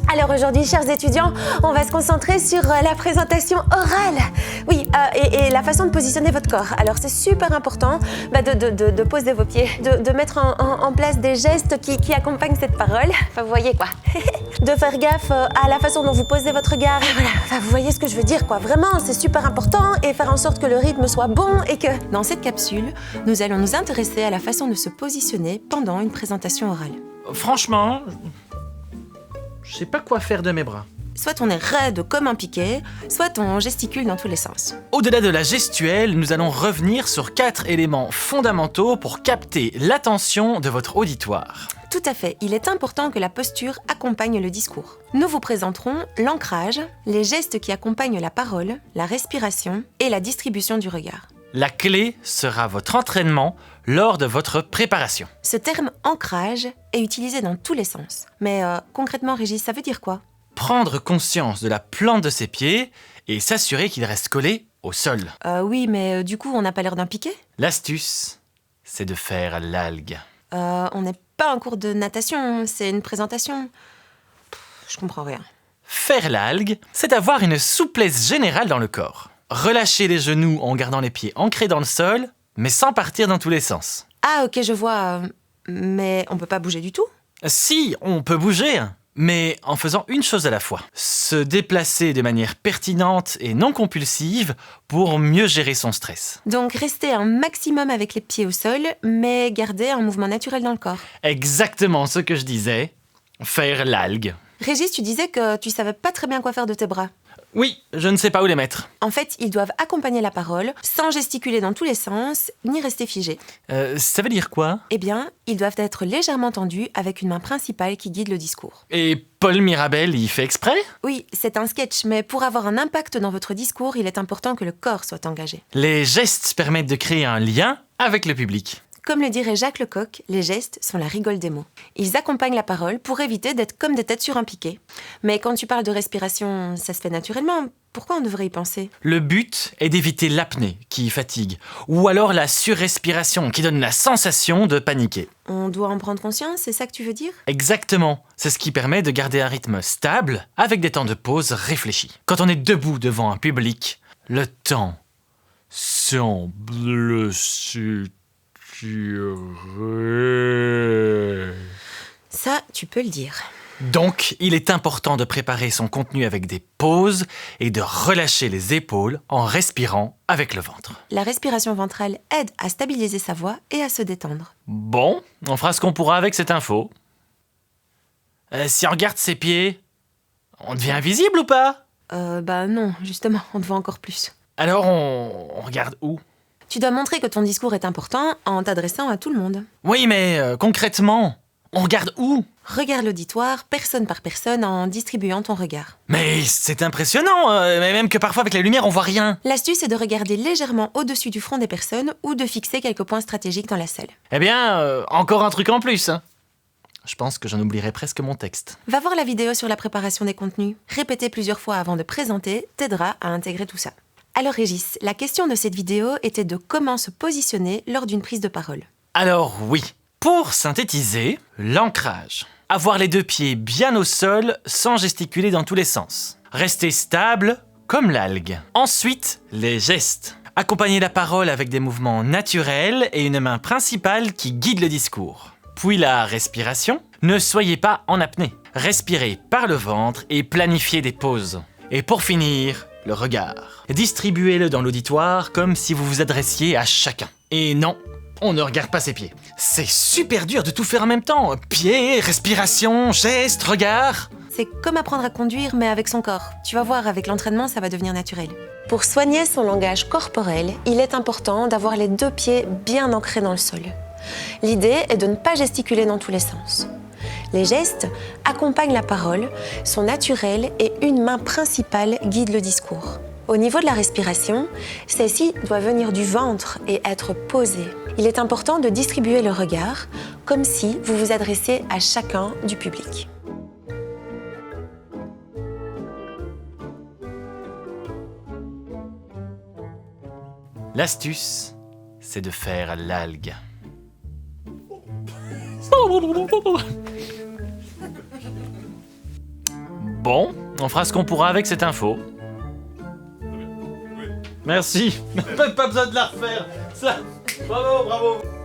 Alors aujourd'hui, chers étudiants, on va se concentrer sur la présentation orale. Oui, et la façon de positionner votre corps. Alors c'est super important de poser vos pieds, de mettre en place des gestes qui accompagnent cette parole. Enfin, vous voyez quoi. De faire gaffe à la façon dont vous posez votre regard. Voilà, enfin, vous voyez ce que je veux dire quoi. Vraiment, c'est super important et faire en sorte que le rythme soit bon et que... Dans cette capsule, nous allons nous intéresser à la façon de se positionner pendant une présentation orale. Franchement, je sais pas quoi faire de mes bras. Soit on est raide comme un piquet, soit on gesticule dans tous les sens. Au-delà de la gestuelle, nous allons revenir sur 4 éléments fondamentaux pour capter l'attention de votre auditoire. Tout à fait, il est important que la posture accompagne le discours. Nous vous présenterons l'ancrage, les gestes qui accompagnent la parole, la respiration et la distribution du regard. La clé sera votre entraînement lors de votre préparation. Ce terme ancrage est utilisé dans tous les sens. Mais concrètement, Régis, ça veut dire quoi ? Prendre conscience de la plante de ses pieds et s'assurer qu'il reste collé au sol. Oui, mais du coup, on n'a pas l'air d'un piquet ? L'astuce, c'est de faire l'algue. On n'est pas en cours de natation, c'est une présentation. Je comprends rien. Faire l'algue, c'est avoir une souplesse générale dans le corps. Relâcher les genoux en gardant les pieds ancrés dans le sol, mais sans partir dans tous les sens. Ah, ok, je vois. Mais on peut pas bouger du tout ? Si, on peut bouger, mais en faisant une chose à la fois. Se déplacer de manière pertinente et non compulsive pour mieux gérer son stress. Donc rester un maximum avec les pieds au sol, mais garder un mouvement naturel dans le corps. Exactement ce que je disais. Faire l'algue. Régis, tu disais que tu savais pas très bien quoi faire de tes bras. Oui, je ne sais pas où les mettre. En fait, ils doivent accompagner la parole, sans gesticuler dans tous les sens, ni rester figés. Ça veut dire quoi ? Eh bien, ils doivent être légèrement tendus avec une main principale qui guide le discours. Et Paul Mirabel y fait exprès ? Oui, c'est un sketch, mais pour avoir un impact dans votre discours, il est important que le corps soit engagé. Les gestes permettent de créer un lien avec le public. Comme le dirait Jacques Lecoq, les gestes sont la rigole des mots. Ils accompagnent la parole pour éviter d'être comme des têtes sur un piquet. Mais quand tu parles de respiration, ça se fait naturellement. Pourquoi on devrait y penser ? Le but est d'éviter l'apnée qui fatigue, ou alors la surrespiration qui donne la sensation de paniquer. On doit en prendre conscience, c'est ça que tu veux dire ? Exactement, c'est ce qui permet de garder un rythme stable avec des temps de pause réfléchis. Quand on est debout devant un public, le temps semble s'étirer. Ça, tu peux le dire. Donc, il est important de préparer son contenu avec des pauses et de relâcher les épaules en respirant avec le ventre. La respiration ventrale aide à stabiliser sa voix et à se détendre. Bon, on fera ce qu'on pourra avec cette info. Si on regarde ses pieds, on devient invisible ou pas ? Non, justement, on te voit encore plus. Alors, on regarde où ? Tu dois montrer que ton discours est important en t'adressant à tout le monde. Oui, mais concrètement, on regarde où ? Regarde l'auditoire, personne par personne, en distribuant ton regard. Mais c'est impressionnant, mais même que parfois avec la lumière, on voit rien. L'astuce est de regarder légèrement au-dessus du front des personnes ou de fixer quelques points stratégiques dans la salle. Eh bien, encore un truc en plus. Je pense que j'en oublierai presque mon texte. Va voir la vidéo sur la préparation des contenus. Répéter plusieurs fois avant de présenter t'aidera à intégrer tout ça. Alors Régis, la question de cette vidéo était de comment se positionner lors d'une prise de parole. Alors oui, pour synthétiser, l'ancrage. Avoir les 2 pieds bien au sol sans gesticuler dans tous les sens. Rester stable comme l'algue. Ensuite, les gestes. Accompagner la parole avec des mouvements naturels et une main principale qui guide le discours. Puis la respiration. Ne soyez pas en apnée. Respirez par le ventre et planifiez des pauses. Et pour finir, le regard. Distribuez-le dans l'auditoire comme si vous vous adressiez à chacun. Et non, on ne regarde pas ses pieds. C'est super dur de tout faire en même temps. Pieds, respiration, gestes, regard. C'est comme apprendre à conduire mais avec son corps. Tu vas voir, avec l'entraînement, ça va devenir naturel. Pour soigner son langage corporel, il est important d'avoir les 2 pieds bien ancrés dans le sol. L'idée est de ne pas gesticuler dans tous les sens. Les gestes accompagnent la parole, sont naturels et une main principale guide le discours. Au niveau de la respiration, celle-ci doit venir du ventre et être posée. Il est important de distribuer le regard comme si vous vous adressiez à chacun du public. L'astuce, c'est de faire l'algue. Bon, on fera ce qu'on pourra avec cette info. Merci. Même pas besoin de la refaire. Ça, bravo, bravo.